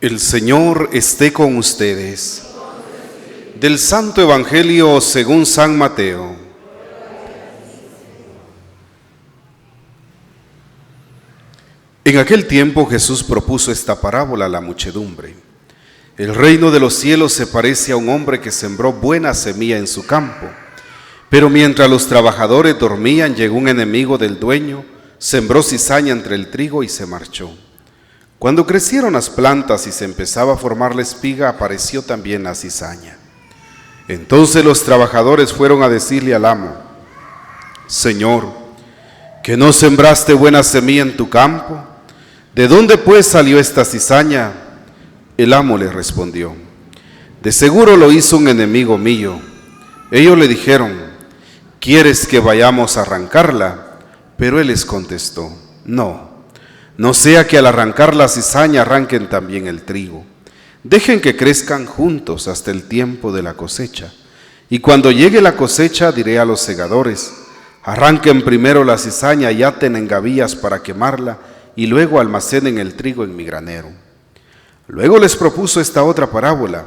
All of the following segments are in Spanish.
El Señor esté con ustedes. Del Santo Evangelio según San Mateo. En aquel tiempo Jesús propuso esta parábola a la muchedumbre. El reino de los cielos se parece a un hombre que sembró buena semilla en su campo. Pero mientras los trabajadores dormían, llegó un enemigo del dueño, sembró cizaña entre el trigo y se marchó. Cuando crecieron las plantas y se empezaba a formar la espiga, apareció también la cizaña. Entonces los trabajadores fueron a decirle al amo: Señor, ¿que no sembraste buena semilla en tu campo? ¿De dónde pues salió esta cizaña? El amo les respondió: de seguro lo hizo un enemigo mío. Ellos le dijeron: ¿quieres que vayamos a arrancarla? Pero él les contestó: no sea que al arrancar la cizaña arranquen también el trigo. Dejen que crezcan juntos hasta el tiempo de la cosecha. Y cuando llegue la cosecha diré a los segadores: arranquen primero la cizaña y aten en gavillas para quemarla, y luego almacenen el trigo en mi granero. Luego les propuso esta otra parábola: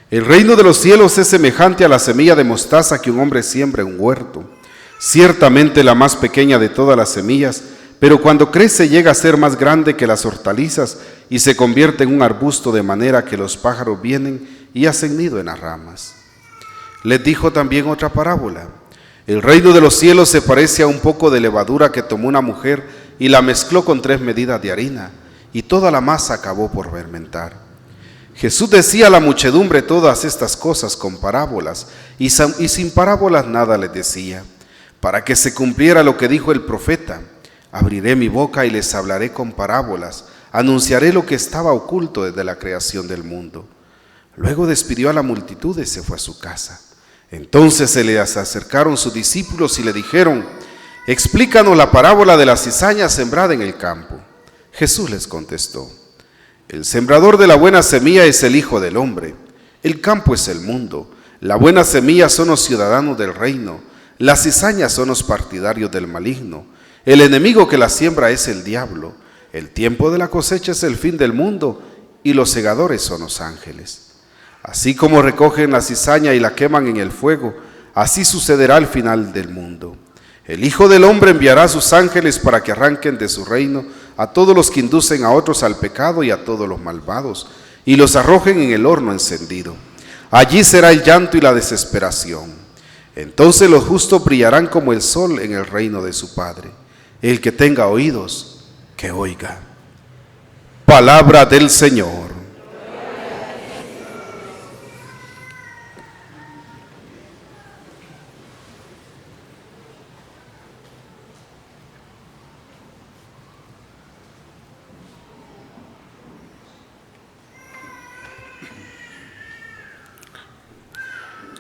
el reino de los cielos es semejante a la semilla de mostaza que un hombre siembra en un huerto. Ciertamente la más pequeña de todas las semillas, pero cuando crece llega a ser más grande que las hortalizas y se convierte en un arbusto, de manera que los pájaros vienen y hacen nido en las ramas. Les dijo también otra parábola: el reino de los cielos se parece a un poco de levadura que tomó una mujer y la mezcló con 3 medidas de harina, y toda la masa acabó por fermentar. Jesús decía a la muchedumbre todas estas cosas con parábolas, y sin parábolas nada les decía, para que se cumpliera lo que dijo el profeta: abriré mi boca y les hablaré con parábolas, anunciaré lo que estaba oculto desde la creación del mundo. Luego despidió a la multitud y se fue a su casa. Entonces se le acercaron sus discípulos y le dijeron: explícanos la parábola de la cizaña sembrada en el campo. Jesús les contestó: el sembrador de la buena semilla es el Hijo del Hombre. El campo es el mundo. La buena semilla son los ciudadanos del reino. Las cizañas son los partidarios del maligno. El enemigo que la siembra es el diablo. El tiempo de la cosecha es el fin del mundo, y los segadores son los ángeles. Así como recogen la cizaña y la queman en el fuego, así sucederá al final del mundo. El Hijo del Hombre enviará a sus ángeles para que arranquen de su reino a todos los que inducen a otros al pecado y a todos los malvados, y los arrojen en el horno encendido. Allí será el llanto y la desesperación. Entonces los justos brillarán como el sol en el reino de su Padre. El que tenga oídos, que oiga. Palabra del Señor.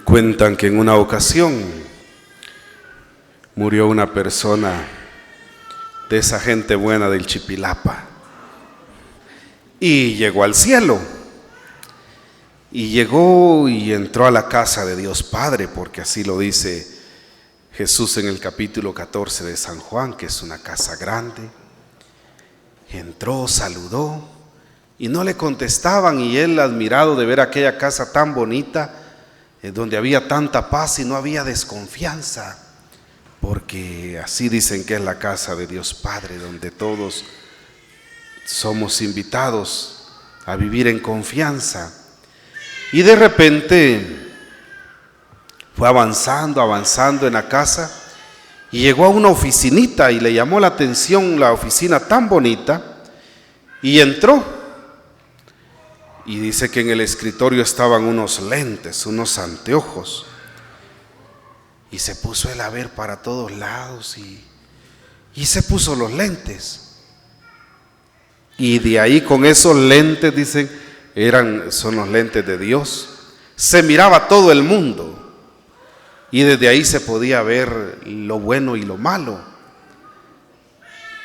Cuentan que en una ocasión murió una persona de esa gente buena del Chipilapa y llegó al cielo, y llegó y entró a la casa de Dios Padre, porque así lo dice Jesús en el capítulo 14 de San Juan, que es una casa grande. Entró, saludó y no le contestaban, y él, admirado de ver aquella casa tan bonita, donde había tanta paz y no había desconfianza, porque así dicen que es la casa de Dios Padre, donde todos somos invitados a vivir en confianza. Y de repente fue avanzando en la casa, y llegó a una oficinita y le llamó la atención la oficina tan bonita, y entró. Y dice que en el escritorio estaban unos lentes, unos anteojos, y se puso él a ver para todos lados y se puso los lentes. Y de ahí, con esos lentes, dicen, son los lentes de Dios, se miraba todo el mundo, y desde ahí se podía ver lo bueno y lo malo.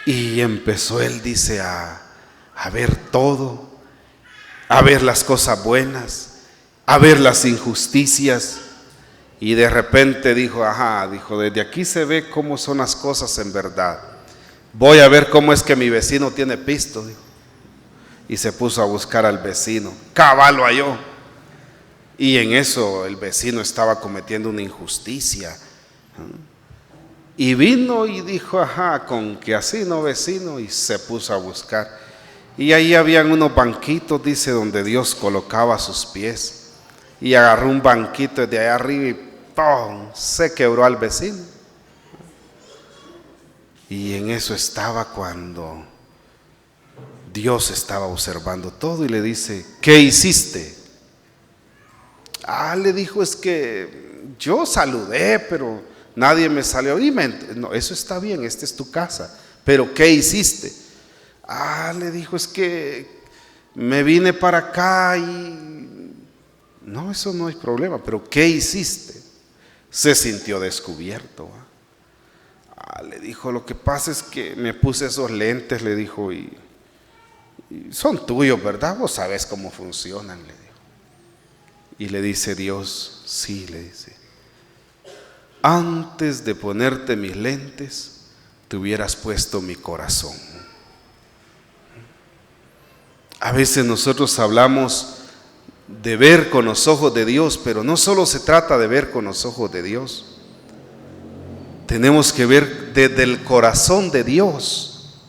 Y empezó él, dice, a ver todo, a ver las cosas buenas, a ver las injusticias. Y de repente dijo, desde aquí se ve cómo son las cosas en verdad. Voy a ver cómo es que mi vecino tiene pisto, dijo. y se puso a buscar al vecino. Cabal lo halló. Y en eso el vecino estaba cometiendo una injusticia. Y vino y dijo, ajá, con que así no, vecino, y se puso a buscar. Y ahí habían unos banquitos, dice, donde Dios colocaba sus pies. Y agarró un banquito desde allá arriba y ¡pum!, se quebró al vecino. Y en eso estaba cuando Dios estaba observando todo y le dice, ¿qué hiciste? Le dijo, es que yo saludé, pero nadie me salió. No, eso está bien, esta es tu casa, pero ¿qué hiciste? Le dijo, es que me vine para acá y... No, eso no hay problema, pero ¿qué hiciste? Se sintió descubierto. Le dijo, lo que pasa es que me puse esos lentes, le dijo, y son tuyos, ¿verdad? Vos sabés cómo funcionan, le dijo. Y le dice Dios, sí, le dice, antes de ponerte mis lentes, te hubieras puesto mi corazón. A veces nosotros hablamos de ver con los ojos de Dios, pero no solo se trata de ver con los ojos de Dios. Tenemos que ver desde el corazón de Dios.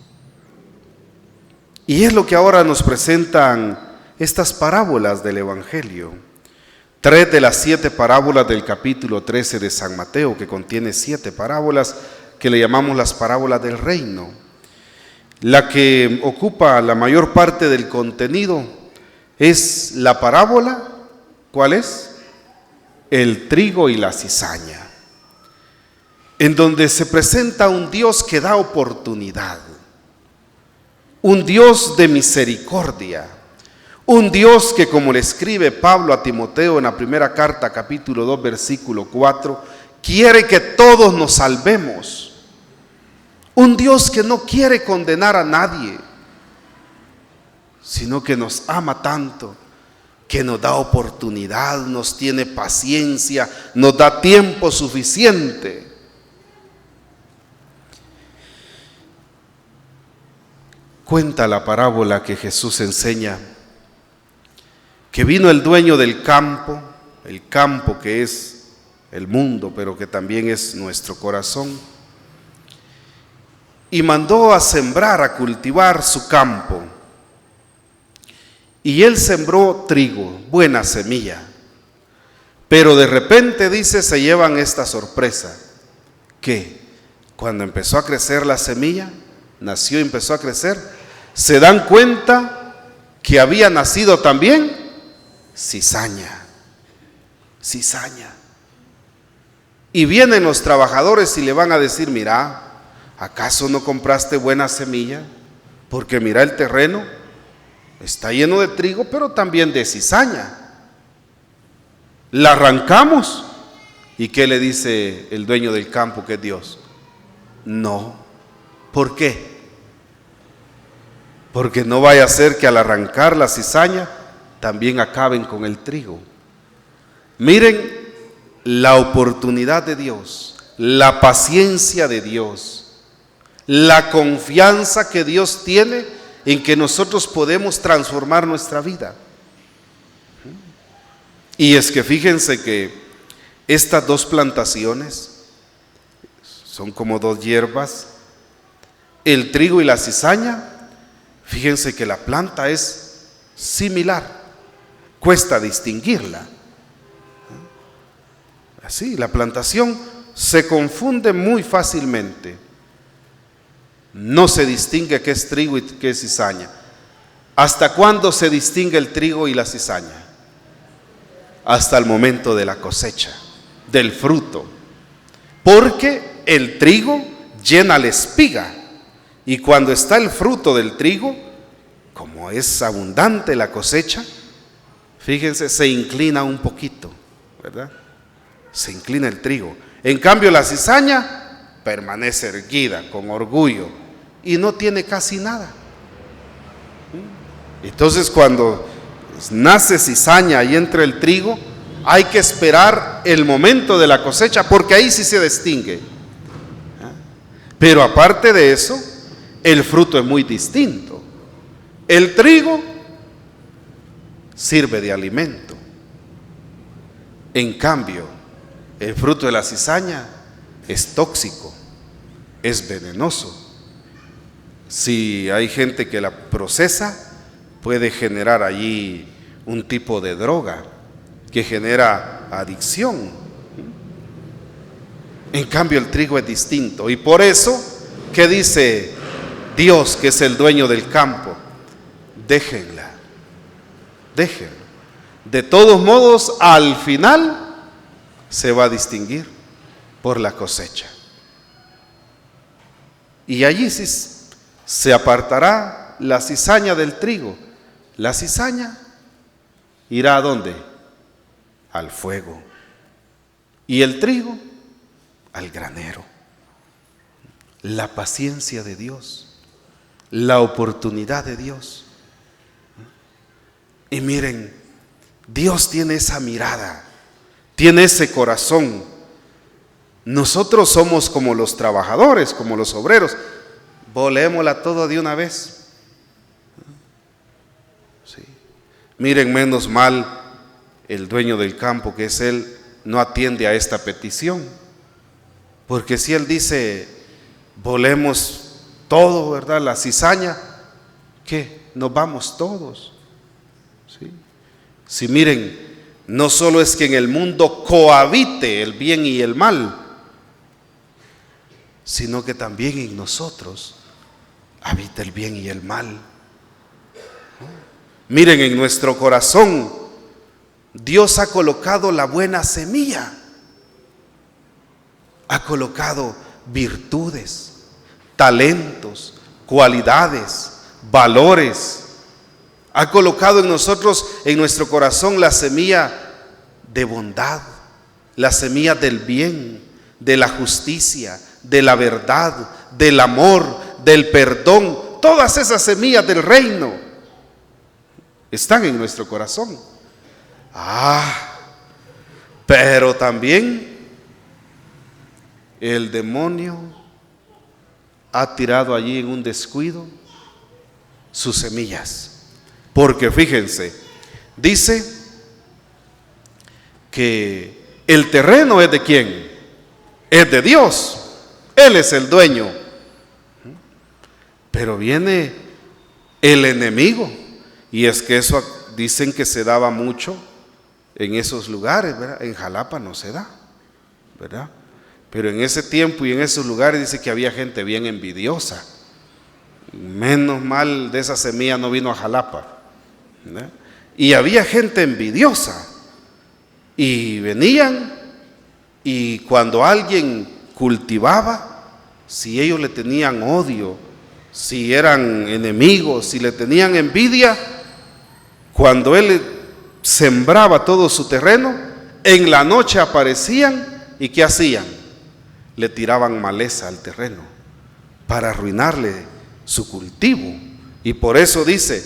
Y es lo que ahora nos presentan estas parábolas del Evangelio. 3 de las 7 parábolas del capítulo 13 de San Mateo, que contiene 7 parábolas que le llamamos las parábolas del reino. La que ocupa la mayor parte del contenido es la parábola, ¿cuál es? El trigo y la cizaña, en donde se presenta un Dios que da oportunidad, un Dios de misericordia, un Dios que, como le escribe Pablo a Timoteo en la primera carta, capítulo 2, versículo 4, quiere que todos nos salvemos. Un Dios que no quiere condenar a nadie, sino que nos ama tanto, que nos da oportunidad, nos tiene paciencia, nos da tiempo suficiente. Cuenta la parábola que Jesús enseña que vino el dueño del campo, el campo que es el mundo, pero que también es nuestro corazón, y mandó a sembrar, a cultivar su campo. Y él sembró trigo, buena semilla. Pero de repente, dice, se llevan esta sorpresa, que cuando empezó a crecer la semilla, nació y empezó a crecer, se dan cuenta que había nacido también cizaña. Y vienen los trabajadores y le van a decir, mira, ¿acaso no compraste buena semilla? Porque mira, el terreno está lleno de trigo, pero también de cizaña. La arrancamos. ¿Y qué le dice el dueño del campo, que es Dios? No. ¿Por qué? Porque no vaya a ser que al arrancar la cizaña también acaben con el trigo. Miren la oportunidad de Dios, la paciencia de Dios, la confianza que Dios tiene en que nosotros podemos transformar nuestra vida. Y es que fíjense que estas dos plantaciones son como dos hierbas, el trigo y la cizaña. Fíjense que la planta es similar, cuesta distinguirla. Así, la plantación se confunde muy fácilmente. No se distingue qué es trigo y qué es cizaña. ¿Hasta cuándo se distingue el trigo y la cizaña? Hasta el momento de la cosecha, del fruto. Porque el trigo llena la espiga. Y cuando está el fruto del trigo, como es abundante la cosecha, fíjense, se inclina un poquito, ¿verdad? Se inclina el trigo. En cambio, la cizaña permanece erguida, con orgullo, y no tiene casi nada. Entonces, cuando nace cizaña y entra el trigo, hay que esperar el momento de la cosecha, porque ahí sí se distingue. Pero aparte de eso, el fruto es muy distinto. El trigo sirve de alimento. En cambio, el fruto de la cizaña es tóxico, es venenoso. Si hay gente que la procesa, puede generar allí un tipo de droga que genera adicción. En cambio, el trigo es distinto. Y por eso, ¿qué dice Dios, que es el dueño del campo? Déjenla. De todos modos, al final se va a distinguir por la cosecha. Y allí sí se apartará la cizaña del trigo. La cizaña irá ¿a dónde? Al fuego. Y el trigo al granero. La paciencia de Dios, la oportunidad de Dios. Y miren, Dios tiene esa mirada, tiene ese corazón. Nosotros somos como los trabajadores, como los obreros. Volémosla todo de una vez. Sí. Miren, menos mal el dueño del campo, que es Él, no atiende a esta petición. Porque si Él dice, volemos todo, ¿verdad? La cizaña, ¿qué? Nos vamos todos. ¿Sí? Si miren, no solo es que en el mundo cohabite el bien y el mal, sino que también en nosotros habita el bien y el mal. Miren, en nuestro corazón Dios ha colocado la buena semilla, ha colocado virtudes, talentos, cualidades, valores. Ha colocado en nosotros, en nuestro corazón, la semilla de bondad, la semilla del bien, de la justicia, de la verdad, del amor, del perdón. Todas esas semillas del reino están en nuestro corazón. Pero también el demonio ha tirado allí en un descuido sus semillas. Porque fíjense, dice que el terreno es de ¿quién? Es de Dios. Él es el dueño. Pero viene el enemigo. Y es que eso dicen que se daba mucho en esos lugares, ¿verdad? En Jalapa no se da, ¿verdad? Pero en ese tiempo y en esos lugares dice que había gente bien envidiosa. Menos mal de esa semilla no vino a Jalapa, ¿verdad? Y había gente envidiosa. Y venían, y cuando alguien cultivaba, si ellos le tenían odio, si eran enemigos, si le tenían envidia, cuando él sembraba todo su terreno, en la noche aparecían y ¿qué hacían? Le tiraban maleza al terreno para arruinarle su cultivo. Y por eso dice,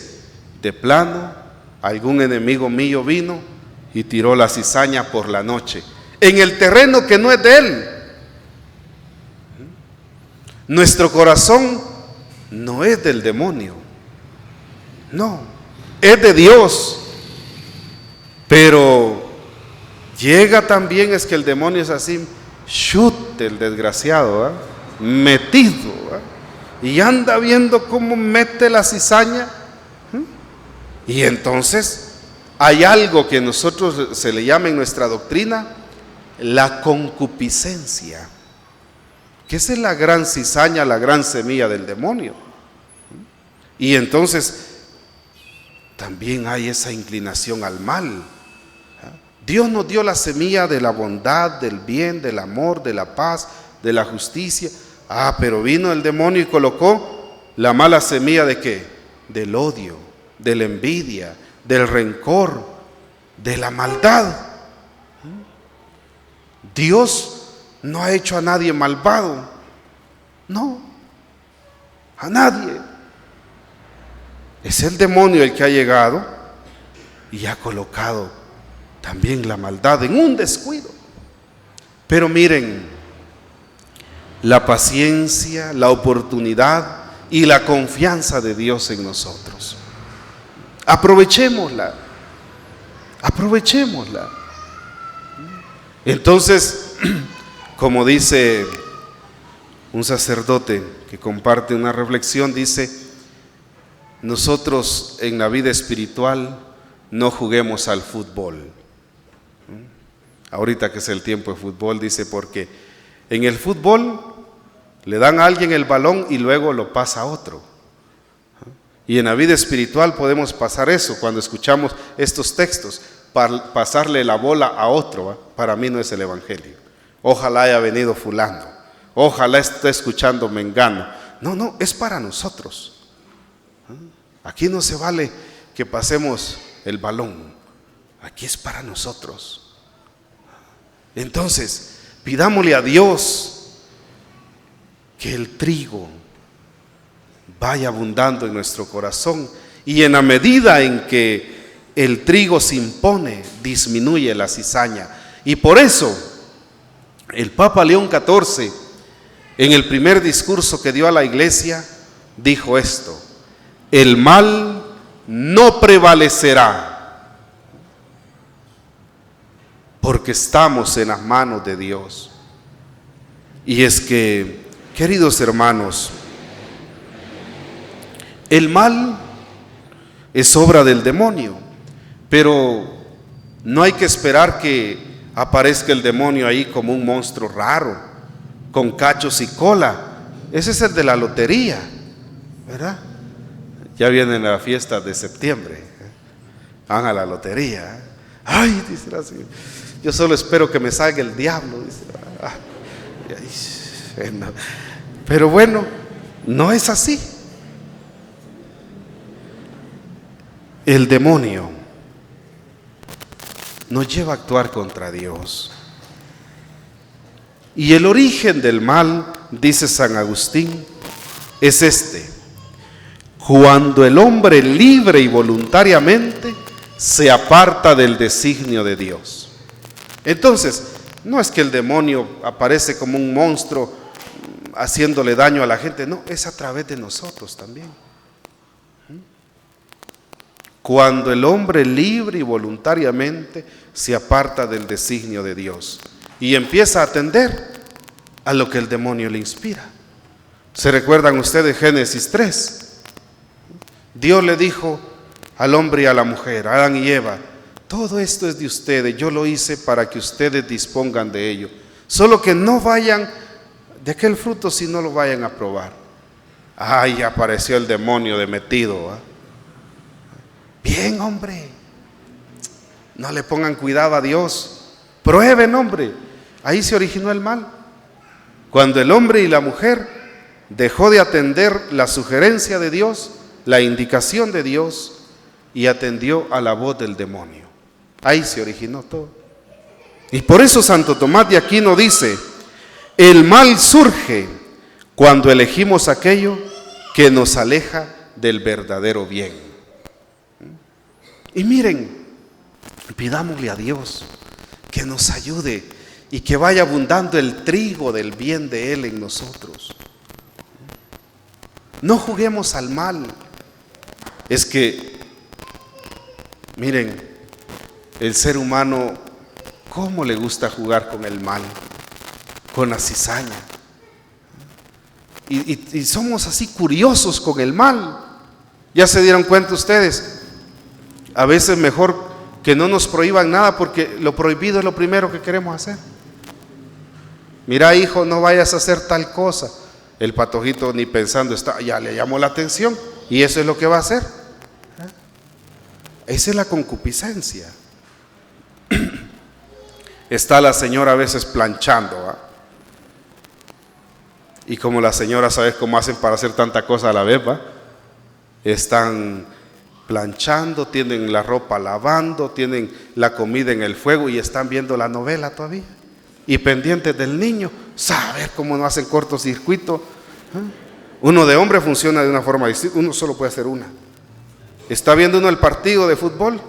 de plano, algún enemigo mío vino y tiró la cizaña por la noche en el terreno que no es de él. Nuestro corazón no es del demonio, no, es de Dios. Pero llega también, es que el demonio es así, chute el desgraciado, ¿eh? Metido, ¿eh? Y anda viendo cómo mete la cizaña. Y entonces hay algo que nosotros se le llama en nuestra doctrina la concupiscencia, que esa es la gran cizaña, la gran semilla del demonio. Y entonces también hay esa inclinación al mal. Dios nos dio la semilla de la bondad, del bien, del amor, de la paz, de la justicia. Pero vino el demonio y colocó la mala semilla ¿de qué? Del odio, de la envidia, del rencor, de la maldad. Dios no ha hecho a nadie malvado, no, a nadie. Es el demonio el que ha llegado y ha colocado también la maldad en un descuido. Pero miren, la paciencia, la oportunidad y la confianza de Dios en nosotros. Aprovechémosla. Aprovechémosla. Entonces, como dice un sacerdote que comparte una reflexión, dice: nosotros en la vida espiritual no juguemos al fútbol. Ahorita que es el tiempo de fútbol, dice, porque en el fútbol le dan a alguien el balón y luego lo pasa a otro. Y en la vida espiritual podemos pasar eso cuando escuchamos estos textos, pasarle la bola a otro. Para mí no es el evangelio. Ojalá haya venido fulano, ojalá esté escuchando mengano. No, es para nosotros. Aquí no se vale que pasemos el balón, aquí es para nosotros. Entonces, pidámosle a Dios que el trigo vaya abundando en nuestro corazón, y en la medida en que el trigo se impone, disminuye la cizaña. Y por eso el Papa León XIV, en el primer discurso que dio a la iglesia, dijo esto: el mal no prevalecerá, porque estamos en las manos de Dios. Y es que, queridos hermanos, el mal es obra del demonio, pero no hay que esperar que aparezca el demonio ahí como un monstruo raro, con cachos y cola. Ese es el de la lotería, ¿verdad? Ya viene la fiesta de septiembre, van a la lotería. Ay, dice la señora, yo solo espero que me salga el diablo, dice. Pero bueno, no es así. El demonio nos lleva a actuar contra Dios. Y el origen del mal, dice San Agustín, es este: cuando el hombre libre y voluntariamente se aparta del designio de Dios. Entonces, no es que el demonio aparece como un monstruo haciéndole daño a la gente, no, es a través de nosotros también. Cuando el hombre libre y voluntariamente se aparta del designio de Dios y empieza a atender a lo que el demonio le inspira. ¿Se recuerdan ustedes Génesis 3? Dios le dijo al hombre y a la mujer, a Adán y Eva: todo esto es de ustedes, yo lo hice para que ustedes dispongan de ello. Solo que no vayan de aquel fruto si no lo vayan a probar. Ay, apareció el demonio de metido. Bien, hombre, no le pongan cuidado a Dios, prueben, hombre. Ahí se originó el mal. Cuando el hombre y la mujer dejó de atender la sugerencia de Dios, la indicación de Dios, y atendió a la voz del demonio. Ahí se originó todo. Y por eso Santo Tomás de Aquino dice: el mal surge cuando elegimos aquello que nos aleja del verdadero bien. Y miren, pidámosle a Dios que nos ayude y que vaya abundando el trigo del bien de Él en nosotros. No juguemos al mal. Es que, miren, el ser humano, ¿cómo le gusta jugar con el mal? Con la cizaña. Y somos así curiosos con el mal. ¿Ya se dieron cuenta ustedes? A veces mejor que no nos prohíban nada, porque lo prohibido es lo primero que queremos hacer. Mira, hijo, no vayas a hacer tal cosa. El patojito ni pensando está, ya le llamó la atención y eso es lo que va a hacer. Esa es la concupiscencia. Está la señora a veces planchando, y como la señora, ¿sabes cómo hacen para hacer tanta cosa a la vez? Están planchando, tienen la ropa lavando, tienen la comida en el fuego y están viendo la novela todavía y pendientes del niño, saber cómo no hacen cortocircuito. Uno de hombre funciona de una forma distinta, uno solo puede hacer una. Está viendo uno el partido de fútbol,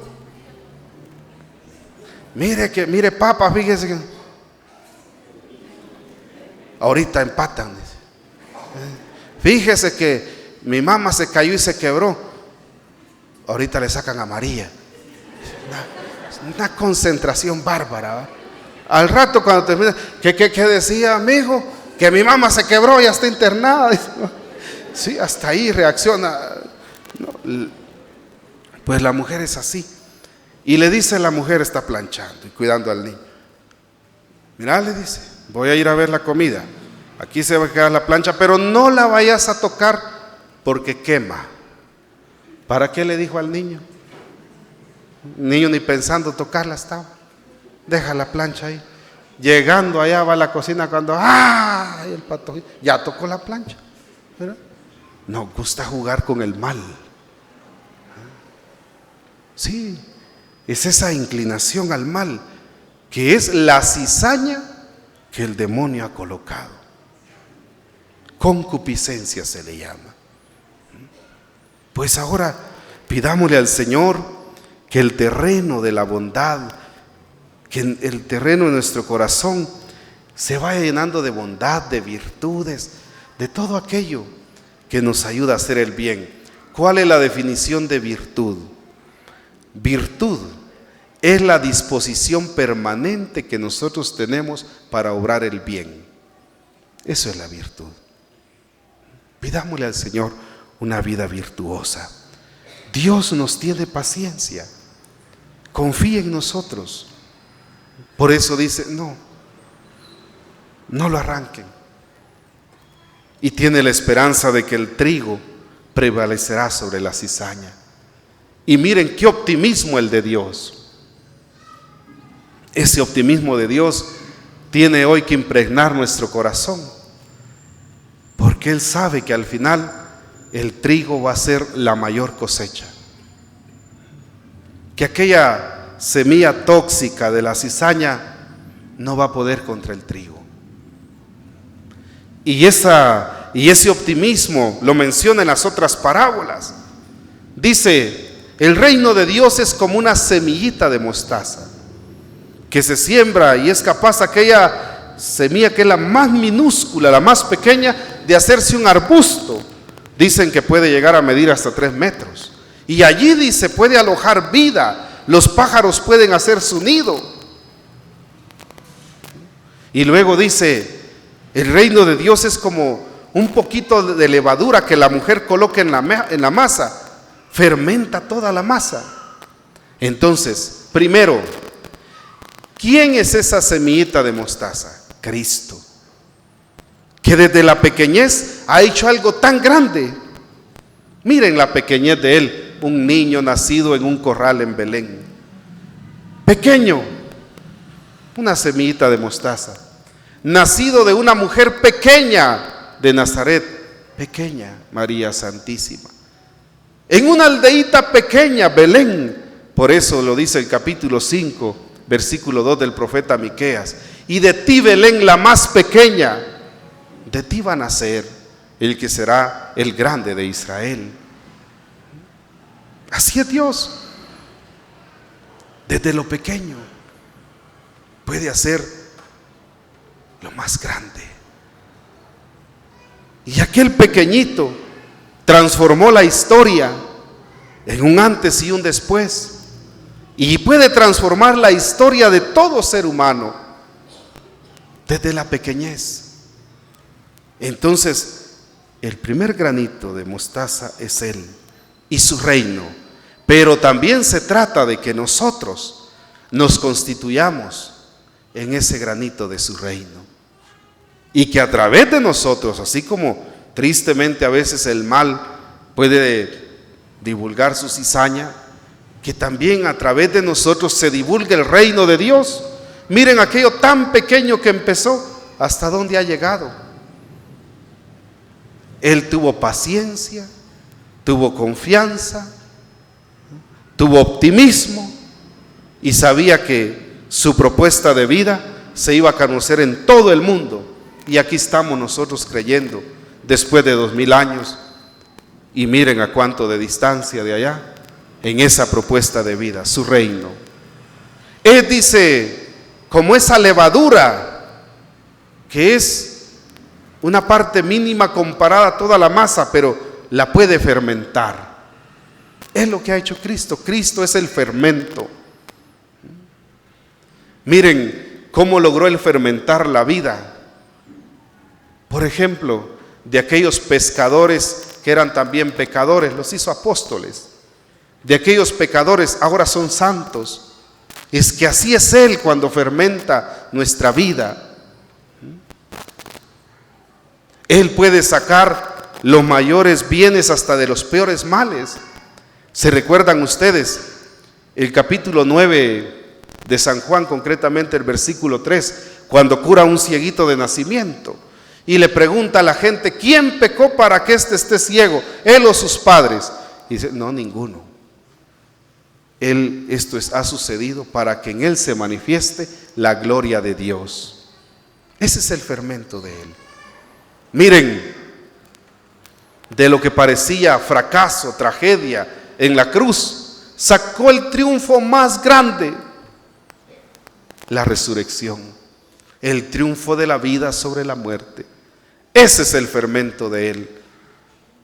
mire papá, fíjese que ahorita empatan. Fíjese que mi mamá se cayó y se quebró. ahorita le sacan a María. Una concentración bárbara, ¿va? Al rato cuando termina, ¿qué decía mi hijo? Que mi mamá se quebró y está internada. Sí, hasta ahí reacciona. No, pues la mujer es así. Y le dice, la mujer está planchando y cuidando al niño. Mira, le dice, voy a ir a ver la comida. Aquí se va a quedar la plancha, pero no la vayas a tocar porque quema. ¿Para qué le dijo al niño? El niño ni pensando tocarla estaba. Deja la plancha ahí. Llegando allá va a la cocina cuando ¡ay! El pato ya tocó la plancha. ¿Verdad? Nos gusta jugar con el mal. Sí, es esa inclinación al mal, que es la cizaña que el demonio ha colocado. Concupiscencia se le llama. Pues ahora pidámosle al Señor que el terreno de la bondad, que el terreno de nuestro corazón se vaya llenando de bondad, de virtudes, de todo aquello que nos ayuda a hacer el bien. ¿Cuál es la definición de virtud? Virtud es la disposición permanente que nosotros tenemos para obrar el bien. Eso es la virtud. Pidámosle al Señor una vida virtuosa. Dios nos tiene paciencia. Confía en nosotros. Por eso dice, no lo arranquen. Y tiene la esperanza de que el trigo prevalecerá sobre la cizaña. Y miren qué optimismo el de Dios. Ese optimismo de Dios tiene hoy que impregnar nuestro corazón, porque Él sabe que al final el trigo va a ser la mayor cosecha. Que aquella semilla tóxica de la cizaña no va a poder contra el trigo. Y ese optimismo lo menciona en las otras parábolas. Dice, el reino de Dios es como una semillita de mostaza que se siembra y es capaz aquella semilla que es la más minúscula, la más pequeña, de hacerse un arbusto. Dicen que puede llegar a medir hasta 3 metros. Y allí dice, puede alojar vida. Los pájaros pueden hacer su nido. Y luego dice, el reino de Dios es como un poquito de levadura que la mujer coloca en la masa. Fermenta toda la masa. Entonces, primero, ¿quién es esa semillita de mostaza? Cristo, que desde la pequeñez ha hecho algo tan grande. Miren la pequeñez de Él, un niño nacido en un corral en Belén, pequeño, una semillita de mostaza, nacido de una mujer pequeña de Nazaret, pequeña, María Santísima, en una aldeíta pequeña, Belén. Por eso lo dice el capítulo 5, versículo 2 del profeta Miqueas. Y de ti, Belén, la más pequeña, de ti va a nacer el que será el grande de Israel. Así es Dios. Desde lo pequeño puede hacer lo más grande. Y aquel pequeñito transformó la historia en un antes y un después, y puede transformar la historia de todo ser humano desde la pequeñez. Entonces, el primer granito de mostaza es Él y su reino, pero también se trata de que nosotros nos constituyamos en ese granito de su reino, y que a través de nosotros, así como tristemente a veces el mal puede divulgar su cizaña, que también a través de nosotros se divulgue el reino de Dios. Miren aquello tan pequeño que empezó, hasta dónde ha llegado. Él tuvo paciencia, tuvo confianza, tuvo optimismo y sabía que su propuesta de vida se iba a conocer en todo el mundo. Y aquí estamos nosotros creyendo después de 2000 años, y miren a cuánto de distancia de allá, en esa propuesta de vida, su reino. Él dice, como esa levadura, que es una parte mínima comparada a toda la masa, pero la puede fermentar. Es lo que ha hecho Cristo. Cristo es el fermento. Miren cómo logró el fermentar la vida. Por ejemplo, de aquellos pescadores que eran también pecadores, los hizo apóstoles. De aquellos pecadores ahora son santos. Es que así es Él cuando fermenta nuestra vida. Él puede sacar los mayores bienes hasta de los peores males. ¿Se recuerdan ustedes el capítulo 9 de San Juan, concretamente el versículo 3, cuando cura a un cieguito de nacimiento? Y le pregunta a la gente, ¿quién pecó para que éste esté ciego? ¿Él o sus padres? Y dice, no, ninguno. Esto ha sucedido para que en Él se manifieste la gloria de Dios. Ese es el fermento de Él. Miren, de lo que parecía fracaso, tragedia en la cruz, sacó el triunfo más grande, la resurrección, el triunfo de la vida sobre la muerte. Ese es el fermento de Él.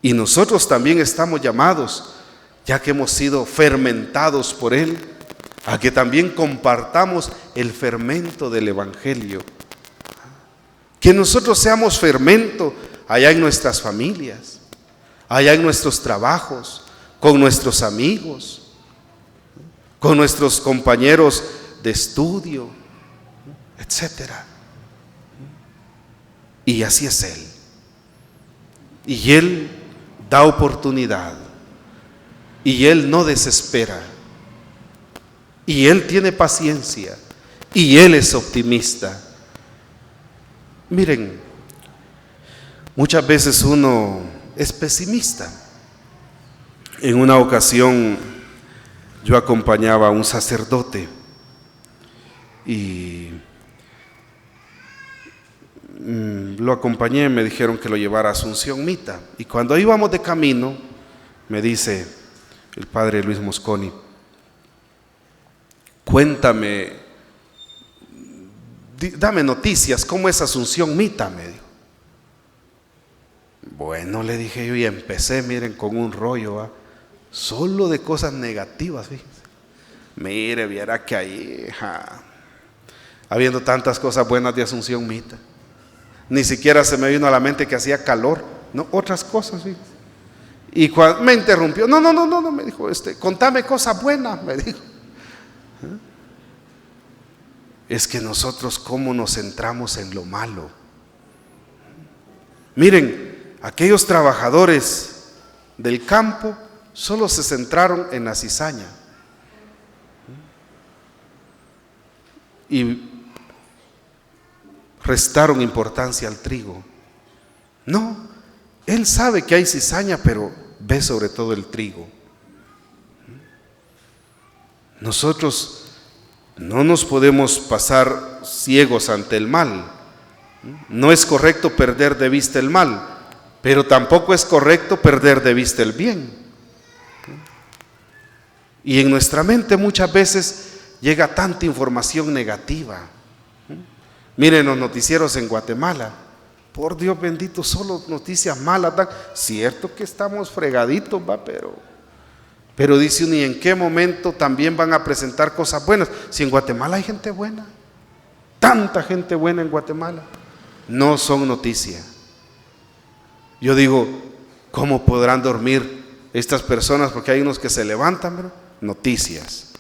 Y nosotros también estamos llamados, ya que hemos sido fermentados por Él, a que también compartamos el fermento del Evangelio. Que nosotros seamos fermento allá en nuestras familias, allá en nuestros trabajos, con nuestros amigos, con nuestros compañeros de estudio, etcétera. Y así es Él. Y Él da oportunidad. Y Él no desespera. Y Él tiene paciencia. Y Él es optimista. Miren, muchas veces uno es pesimista. En una ocasión yo acompañaba a un sacerdote y lo acompañé, me dijeron que lo llevara a Asunción Mita. Y cuando íbamos de camino, me dice el padre Luis Mosconi, cuéntame, dame noticias, ¿cómo es Asunción Mita? Me dijo. Bueno, le dije yo, y empecé, miren, con un rollo, solo de cosas negativas, fíjense. Mire, viera que ahí, habiendo tantas cosas buenas de Asunción Mita, ni siquiera se me vino a la mente que hacía calor, no, otras cosas, fíjense. Y cuando me interrumpió, no, me dijo, contame cosas buenas, me dijo. Es que nosotros cómo nos centramos en lo malo. Miren, aquellos trabajadores del campo solo se centraron en la cizaña y restaron importancia al trigo. No, él sabe que hay cizaña, pero ve sobre todo el trigo. Nosotros no nos podemos pasar ciegos ante el mal. No es correcto perder de vista el mal, pero tampoco es correcto perder de vista el bien. Y en nuestra mente muchas veces llega tanta información negativa. Miren los noticieros en Guatemala, por Dios bendito, solo noticias malas dan. Cierto que estamos fregaditos, pero dice uno, ¿y en qué momento también van a presentar cosas buenas? Si en Guatemala hay gente buena, tanta gente buena en Guatemala, no son noticia. Yo digo, ¿cómo podrán dormir estas personas? Porque hay unos que se levantan, ¿verdad? Noticias,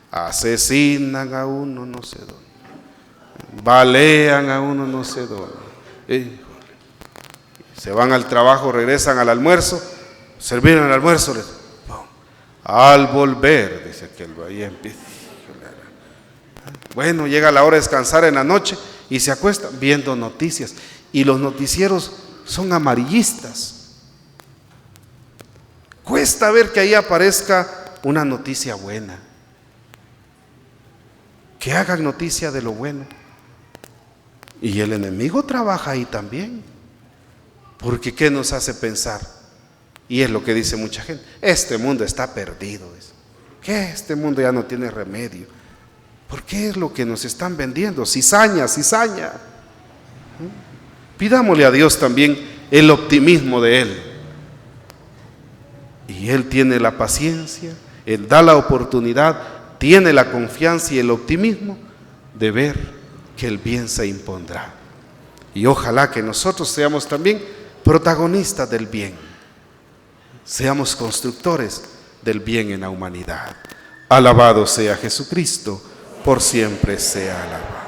asesinan a uno no sé dónde, balean a uno no sé dónde, se van al trabajo, regresan al almuerzo, servir el almuerzo, al volver, dice aquel, ahí empieza. Bueno, llega la hora de descansar en la noche y se acuestan viendo noticias, y los noticieros son amarillistas. Cuesta ver que ahí aparezca una noticia buena, que hagan noticia de lo bueno. Y el enemigo trabaja ahí también, porque ¿qué nos hace pensar? Y es lo que dice mucha gente, este mundo está perdido, que este mundo ya no tiene remedio. ¿Por qué es lo que nos están vendiendo? Cizaña. Pidámosle a Dios también el optimismo de Él. Y Él tiene la paciencia, Él da la oportunidad, tiene la confianza y el optimismo de ver que el bien se impondrá. Y ojalá que nosotros seamos también protagonistas del bien, seamos constructores del bien en la humanidad. Alabado sea Jesucristo, por siempre sea alabado.